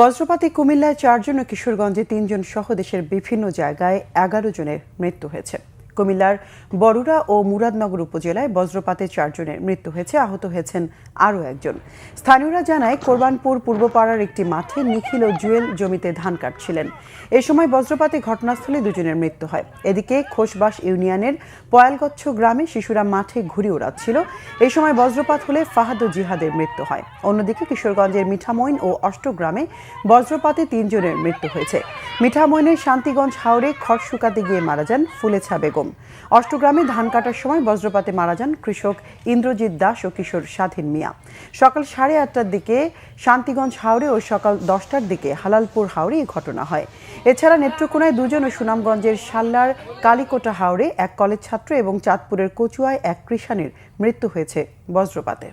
বজ্রপাতে কুমিল্লায় 4 জন ও কিশোরগঞ্জে 3 জন সহ দেশের বিভিন্ন জায়গায় 11 জনের মৃত্যু হয়েছে। কুমিল্লার বরুড়া ও মুরাদনগর উপজেলায় বজ্রপাতে 4 জনের মৃত্যু হয়েছে, আহত হয়েছেন আরও একজন। স্থানীয়রা জানায়, কোরবানপুর পূর্বপাড়ার একটি মাঠে নিখিল ও জুয়েল জমিতে ধান কাটছিলেন। এ সময় বজ্রপাতে ঘটনাস্থলে 2 জনের মৃত্যু হয়। এদিকে খোসবাস ইউনিয়নের পয়ালগচ্ছ গ্রামে শিশুরা মাঠে ঘুড়ি ওড়াচ্ছিল। এই সময় বজ্রপাত হলে ফাহাদ ও জিহাদের মৃত্যু হয়। অন্যদিকে কিশোরগঞ্জের মিঠামইন ও অষ্টগ্রামে বজ্রপাতে 3 জনের মৃত্যু হয়েছে। মিঠামইনের শান্তিগঞ্জ হাওরে খড় শুকাতে গিয়ে মারা যান ফুলেছা বেগম। অষ্টগ্রামে ধান কাটার সময় বজ্রপাতে মারা যান কৃষক ইন্দ্রজিৎ দাস ও কিশোর স্বাধীন মিয়া। সকাল 8:30টার দিকে শান্তিগঞ্জ হাওরে ও সকাল 10টার দিকে হালালপুর হাওরে এই ঘটনা হয়। এছাড়া নেত্রকোনায় 2 জন ও সুনামগঞ্জের সাল্লার কালীকোটা হাওরে এক কলেজ ছাত্র এবং চাঁদপুরের কচুয়ায় এক কৃষাণের মৃত্যু হয়েছে বজ্রপাতে।